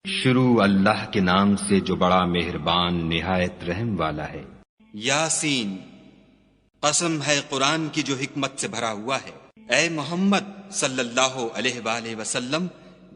شروع اللہ کے نام سے جو بڑا مہربان نہایت رحم والا ہے۔ یاسین، قسم ہے قرآن کی جو حکمت سے بھرا ہوا ہے۔ اے محمد صلی اللہ علیہ وآلہ وسلم،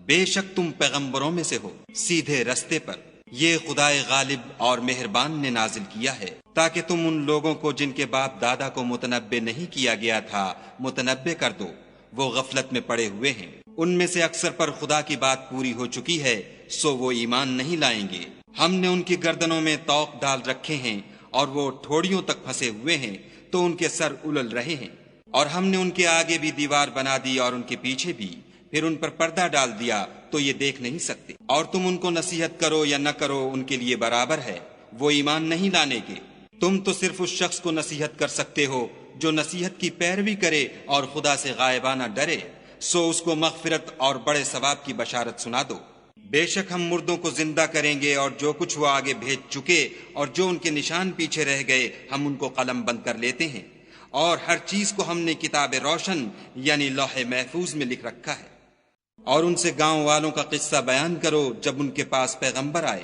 بے شک تم پیغمبروں میں سے ہو، سیدھے رستے پر۔ یہ خدائے غالب اور مہربان نے نازل کیا ہے تاکہ تم ان لوگوں کو جن کے باپ دادا کو متنبع نہیں کیا گیا تھا متنبع کر دو، وہ غفلت میں پڑے ہوئے ہیں۔ ان میں سے اکثر پر خدا کی بات پوری ہو چکی ہے، سو وہ ایمان نہیں لائیں گے۔ ہم نے ان کی گردنوں میں طوق ڈال رکھے ہیں اور وہ ٹھوڑیوں تک پھنسے ہوئے ہیں تو ان کے سر الل رہے ہیں، اور ہم نے ان کے آگے بھی دیوار بنا دی اور ان کے پیچھے بھی، پھر ان پر پردہ ڈال دیا تو یہ دیکھ نہیں سکتے۔ اور تم ان کو نصیحت کرو یا نہ کرو ان کے لیے برابر ہے، وہ ایمان نہیں لانے کے۔ تم تو صرف اس شخص کو نصیحت کر سکتے ہو جو نصیحت کی پیروی کرے اور خدا سے غائبانہ ڈرے، سو اس کو مغفرت اور بڑے ثواب کی بشارت سنا دو۔ بے شک ہم مردوں کو زندہ کریں گے، اور جو کچھ وہ آگے بھیج چکے اور جو ان کے نشان پیچھے رہ گئے ہم ان کو قلم بند کر لیتے ہیں، اور ہر چیز کو ہم نے کتاب روشن یعنی لوح محفوظ میں لکھ رکھا ہے۔ اور ان سے گاؤں والوں کا قصہ بیان کرو جب ان کے پاس پیغمبر آئے،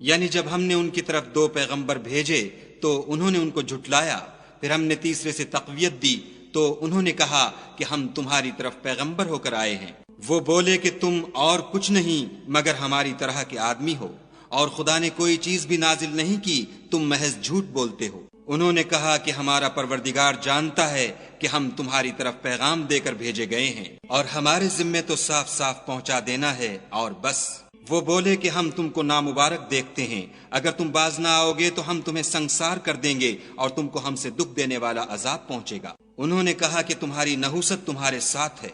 یعنی جب ہم نے ان کی طرف 2 پیغمبر بھیجے تو انہوں نے ان کو جھٹلایا، پھر ہم نے تیسرے سے تقویت دی تو انہوں نے کہا کہ ہم تمہاری طرف پیغمبر ہو کر آئے ہیں۔ وہ بولے کہ تم اور کچھ نہیں مگر ہماری طرح کے آدمی ہو، اور خدا نے کوئی چیز بھی نازل نہیں کی، تم محض جھوٹ بولتے ہو۔ انہوں نے کہا کہ ہمارا پروردگار جانتا ہے کہ ہم تمہاری طرف پیغام دے کر بھیجے گئے ہیں، اور ہمارے ذمے تو صاف صاف پہنچا دینا ہے اور بس۔ وہ بولے کہ ہم تم کو نامبارک دیکھتے ہیں، اگر تم باز نہ آؤ گے تو ہم تمہیں سنگسار کر دیں گے اور تم کو ہم سے دکھ دینے والا عذاب پہنچے گا۔ انہوں نے کہا کہ تمہاری نحوست تمہارے ساتھ ہے،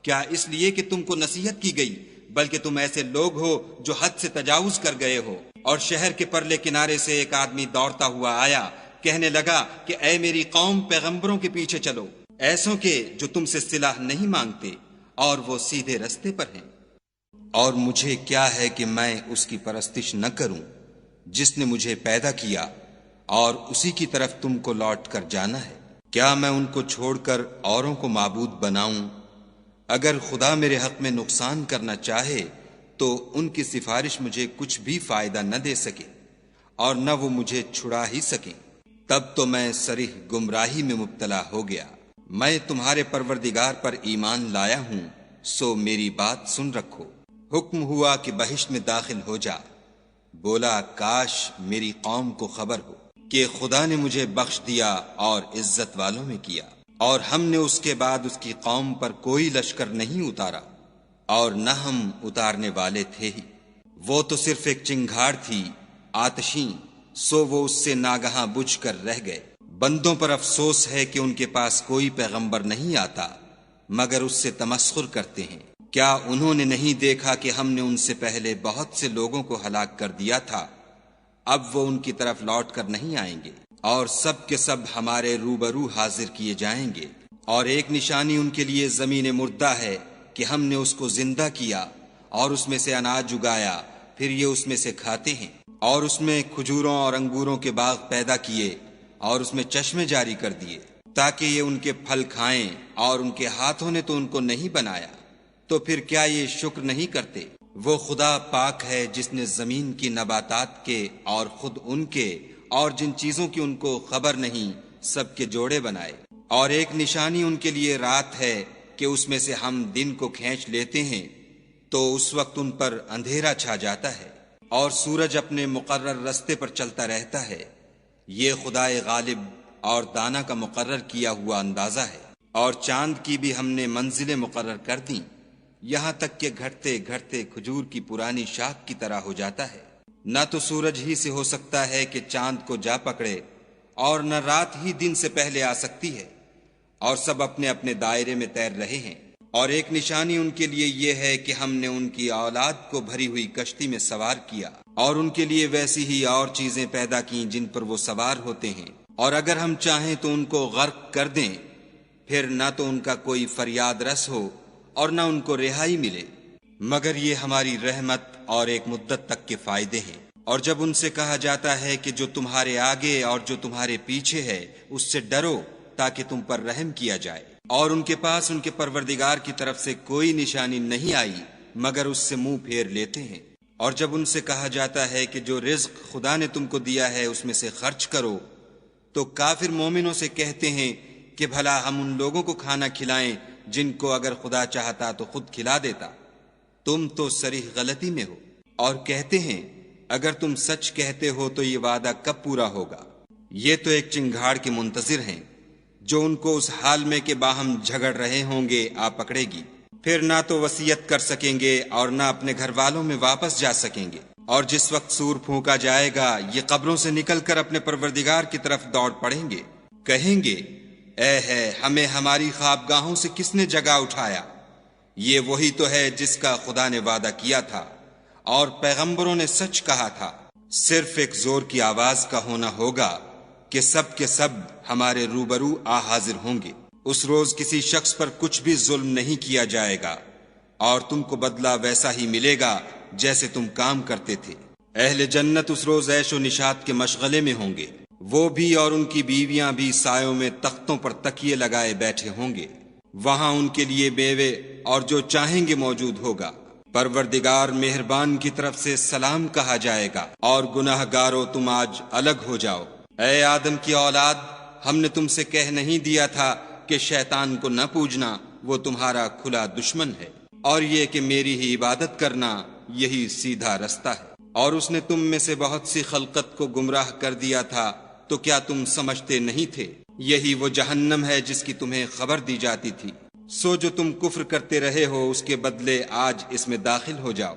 کیا اس لیے کہ تم کو نصیحت کی گئی، بلکہ تم ایسے لوگ ہو جو حد سے تجاوز کر گئے ہو۔ اور شہر کے پرلے کنارے سے ایک آدمی دوڑتا ہوا آیا، کہنے لگا کہ اے میری قوم، پیغمبروں کے پیچھے چلو، ایسوں کے جو تم سے صلاح نہیں مانگتے اور وہ سیدھے رستے پر ہیں۔ اور مجھے کیا ہے کہ میں اس کی پرستش نہ کروں جس نے مجھے پیدا کیا، اور اسی کی طرف تم کو لوٹ کر جانا ہے۔ کیا میں ان کو چھوڑ کر اوروں کو معبود بناؤں؟ اگر خدا میرے حق میں نقصان کرنا چاہے تو ان کی سفارش مجھے کچھ بھی فائدہ نہ دے سکے، اور نہ وہ مجھے چھڑا ہی سکیں۔ تب تو میں صریح گمراہی میں مبتلا ہو گیا۔ میں تمہارے پروردگار پر ایمان لایا ہوں، سو میری بات سن رکھو۔ حکم ہوا کہ بہشت میں داخل ہو جا۔ بولا کاش میری قوم کو خبر ہو کہ خدا نے مجھے بخش دیا اور عزت والوں میں کیا، اور ہم نے اس کے بعد اس کی قوم پر کوئی لشکر نہیں اتارا، اور نہ ہم اتارنے والے تھے ہی۔ وہ تو صرف ایک چنگھاڑ تھی آتشیں، سو وہ اس سے ناگہاں بجھ کر رہ گئے۔ بندوں پر افسوس ہے کہ ان کے پاس کوئی پیغمبر نہیں آتا مگر اس سے تمسخر کرتے ہیں۔ کیا انہوں نے نہیں دیکھا کہ ہم نے ان سے پہلے بہت سے لوگوں کو ہلاک کر دیا تھا؟ اب وہ ان کی طرف لوٹ کر نہیں آئیں گے، اور سب کے سب ہمارے روبرو حاضر کیے جائیں گے۔ اور ایک نشانی ان کے لیے زمین مردہ ہے کہ ہم نے اس کو زندہ کیا اور اس میں سے اناج اگایا، پھر یہ اس میں سے کھاتے ہیں۔ اور اس میں کھجوروں اور انگوروں کے باغ پیدا کیے اور اس میں چشمے جاری کر دیے تاکہ یہ ان کے پھل کھائیں، اور ان کے ہاتھوں نے تو ان کو نہیں بنایا، تو پھر کیا یہ شکر نہیں کرتے؟ وہ خدا پاک ہے جس نے زمین کی نباتات کے اور خود ان کے اور جن چیزوں کی ان کو خبر نہیں سب کے جوڑے بنائے۔ اور ایک نشانی ان کے لیے رات ہے کہ اس میں سے ہم دن کو کھینچ لیتے ہیں تو اس وقت ان پر اندھیرا چھا جاتا ہے، اور سورج اپنے مقرر رستے پر چلتا رہتا ہے۔ یہ خدائے غالب اور دانا کا مقرر کیا ہوا اندازہ ہے۔ اور چاند کی بھی ہم نے منزلیں مقرر کر دیں، یہاں تک کہ گھٹتے گھٹتے کھجور کی پرانی شاخ کی طرح ہو جاتا ہے۔ نہ تو سورج ہی سے ہو سکتا ہے کہ چاند کو جا پکڑے، اور نہ رات ہی دن سے پہلے آ سکتی ہے، اور سب اپنے اپنے دائرے میں تیر رہے ہیں۔ اور ایک نشانی ان کے لیے یہ ہے کہ ہم نے ان کی اولاد کو بھری ہوئی کشتی میں سوار کیا، اور ان کے لیے ویسی ہی اور چیزیں پیدا کیں جن پر وہ سوار ہوتے ہیں، اور اگر ہم چاہیں تو ان کو غرق کر دیں، پھر نہ تو ان کا کوئی فریاد رس ہو اور نہ ان کو رہائی ملے، مگر یہ ہماری رحمت اور ایک مدت تک کے فائدے ہیں۔ اور جب ان سے کہا جاتا ہے کہ جو تمہارے آگے اور جو تمہارے پیچھے ہے اس سے ڈرو تاکہ تم پر رحم کیا جائے، اور ان کے پاس ان کے پروردگار کی طرف سے کوئی نشانی نہیں آئی مگر اس سے منہ پھیر لیتے ہیں۔ اور جب ان سے کہا جاتا ہے کہ جو رزق خدا نے تم کو دیا ہے اس میں سے خرچ کرو، تو کافر مومنوں سے کہتے ہیں کہ بھلا ہم ان لوگوں کو کھانا کھلائیں جن کو اگر خدا چاہتا تو خود کھلا دیتا، تم تو صریح غلطی میں ہو۔ اور کہتے ہیں اگر تم سچ کہتے ہو تو یہ وعدہ کب پورا ہوگا؟ یہ تو ایک چنگھاڑ کے منتظر ہیں جو ان کو اس حال میں کہ باہم جھگڑ رہے ہوں گے آ پکڑے گی، پھر نہ تو وصیت کر سکیں گے اور نہ اپنے گھر والوں میں واپس جا سکیں گے۔ اور جس وقت سور پھونکا جائے گا یہ قبروں سے نکل کر اپنے پروردگار کی طرف دوڑ پڑیں گے، کہیں گے اے ہے ہمیں ہماری خوابگاہوں سے کس نے جگا اٹھایا؟ یہ وہی تو ہے جس کا خدا نے وعدہ کیا تھا اور پیغمبروں نے سچ کہا تھا۔ صرف ایک زور کی آواز کا ہونا ہوگا کہ سب کے سب ہمارے روبرو آ حاضر ہوں گے۔ اس روز کسی شخص پر کچھ بھی ظلم نہیں کیا جائے گا اور تم کو بدلہ ویسا ہی ملے گا جیسے تم کام کرتے تھے۔ اہل جنت اس روز عیش و نشاط کے مشغلے میں ہوں گے، وہ بھی اور ان کی بیویاں بھی سایوں میں تختوں پر تکیے لگائے بیٹھے ہوں گے، وہاں ان کے لیے میوے اور جو چاہیں گے موجود ہوگا۔ پروردگار مہربان کی طرف سے سلام کہا جائے گا اور گناہ گارو تم آج الگ ہو جاؤ۔ اے آدم کی اولاد، ہم نے تم سے کہہ نہیں دیا تھا کہ شیطان کو نہ پوجنا، وہ تمہارا کھلا دشمن ہے، اور یہ کہ میری ہی عبادت کرنا یہی سیدھا رستہ ہے۔ اور اس نے تم میں سے بہت سی خلقت کو گمراہ کر دیا تھا، تو کیا تم سمجھتے نہیں تھے؟ یہی وہ جہنم ہے جس کی تمہیں خبر دی جاتی تھی۔ سو جو تم کفر کرتے رہے ہو اس کے بدلے آج اس میں داخل ہو جاؤ۔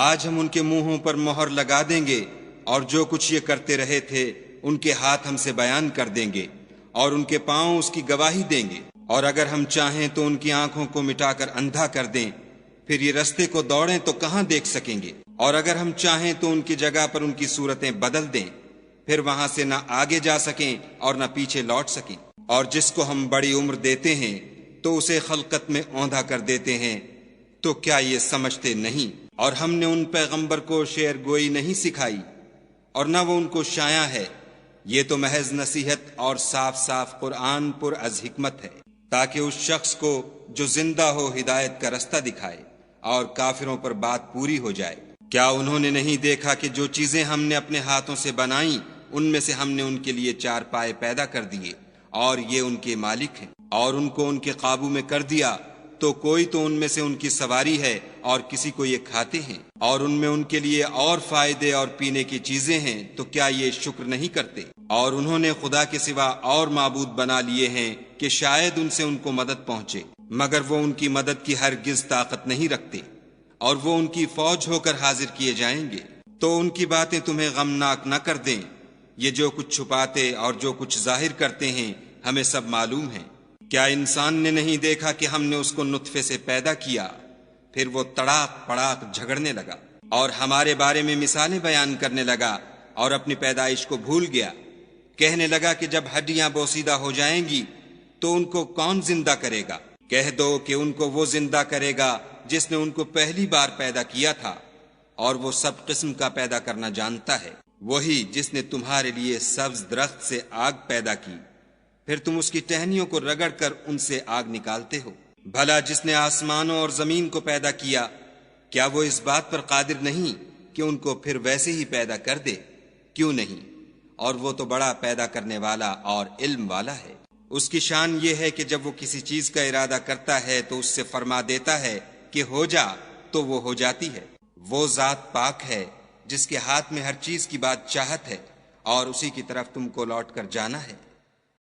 آج ہم ان کے منہوں پر مہر لگا دیں گے اور جو کچھ یہ کرتے رہے تھے ان کے ہاتھ ہم سے بیان کر دیں گے اور ان کے پاؤں اس کی گواہی دیں گے، اور اگر ہم چاہیں تو ان کی آنکھوں کو مٹا کر اندھا کر دیں، پھر یہ رستے کو دوڑیں تو کہاں دیکھ سکیں گے، اور اگر ہم چاہیں تو ان کی جگہ پر ان کی صورتیں بدل دیں، پھر وہاں سے نہ آگے جا سکیں اور نہ پیچھے لوٹ سکیں۔ اور جس کو ہم بڑی عمر دیتے ہیں تو اسے خلقت میں اوندھا کر دیتے ہیں، تو کیا یہ سمجھتے نہیں؟ اور ہم نے ان پیغمبر کو شعر گوئی نہیں سکھائی اور نہ وہ ان کو شایع ہے، یہ تو محض نصیحت اور صاف صاف قرآن پر از حکمت ہے، تاکہ اس شخص کو جو زندہ ہو ہدایت کا رستہ دکھائے اور کافروں پر بات پوری ہو جائے۔ کیا انہوں نے نہیں دیکھا کہ جو چیزیں ہم نے اپنے ہاتھوں سے بنائیں ان میں سے ہم نے ان کے لیے چار پائے پیدا کر دیے اور یہ ان کے مالک ہیں، اور ان کو ان کے قابو میں کر دیا تو کوئی تو ان میں سے ان کی سواری ہے اور کسی کو یہ کھاتے ہیں، اور ان میں ان کے لیے اور فائدے اور پینے کی چیزیں ہیں، تو کیا یہ شکر نہیں کرتے؟ اور انہوں نے خدا کے سوا اور معبود بنا لیے ہیں کہ شاید ان سے ان کو مدد پہنچے، مگر وہ ان کی مدد کی ہرگز طاقت نہیں رکھتے، اور وہ ان کی فوج ہو کر حاضر کیے جائیں گے۔ تو ان کی باتیں تمہیں غمناک نہ کر دیں، یہ جو کچھ چھپاتے اور جو کچھ ظاہر کرتے ہیں ہمیں سب معلوم ہے۔ کیا انسان نے نہیں دیکھا کہ ہم نے اس کو نطفے سے پیدا کیا، پھر وہ تڑاک پڑاک جھگڑنے لگا اور ہمارے بارے میں مثالیں بیان کرنے لگا اور اپنی پیدائش کو بھول گیا، کہنے لگا کہ جب ہڈیاں بوسیدہ ہو جائیں گی تو ان کو کون زندہ کرے گا؟ کہہ دو کہ ان کو وہ زندہ کرے گا جس نے ان کو پہلی بار پیدا کیا تھا، اور وہ سب قسم کا پیدا کرنا جانتا ہے، وہی جس نے تمہارے لیے سبز درخت سے آگ پیدا کی، پھر تم اس کی ٹہنیوں کو رگڑ کر ان سے آگ نکالتے ہو۔ بھلا جس نے آسمانوں اور زمین کو پیدا کیا، کیا وہ اس بات پر قادر نہیں کہ ان کو پھر ویسے ہی پیدا کر دے؟ کیوں نہیں؟ اور وہ تو بڑا پیدا کرنے والا اور علم والا ہے۔ اس کی شان یہ ہے کہ جب وہ کسی چیز کا ارادہ کرتا ہے تو اس سے فرما دیتا ہے کہ ہو جا، تو وہ ہو جاتی ہے۔ وہ ذات پاک ہے جس کے ہاتھ میں ہر چیز کی بات چاہت ہے، اور اسی کی طرف تم کو لوٹ کر جانا ہے۔